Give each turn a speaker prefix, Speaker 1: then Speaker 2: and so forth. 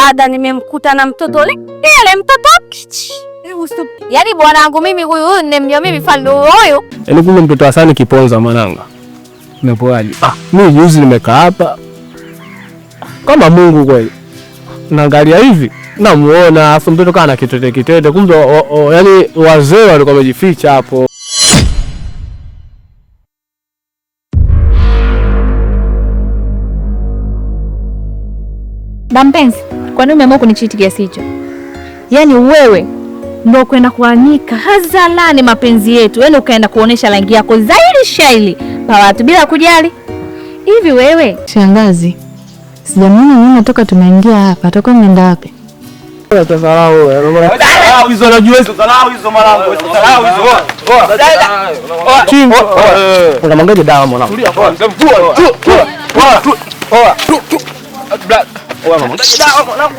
Speaker 1: dada nimemkuta na mtoto ile mtoto. Yaani bwanangu mimi huyu nimemjua mimi Faldo huyu.
Speaker 2: Yaani kumbe mtoto wa Hasani kiponza mwanangu. Umepoaje? Mimi juzi nimekaa hapa kama Mungu kweli. Naangalia hivi namuona afu mtoto kana kitete kumbe yaani wazee walikuwa wamejificha hapo.
Speaker 3: Bampenzi, kwa nini umeamua kunichiti kiasi hicho? Yaani wewe ndio kwenda kuanika hadharani mapenzi yetu, yaani ukaenda kuonesha rangi yako zaidi shaili kwa watu bila kujali. Hivi wewe?
Speaker 4: Shangazi, sijamwona mimi toka tumeingia hapa, toka mnaenda wapi?
Speaker 2: Utasalau wewe. Hizo najua hizo salau hizo mwanangu. Salau hizo. Kuna mangaje dawa mwanangu. Tulia poa. Poa. Poa. Poa. Black. Poa mwanangu. Dawa mwanangu.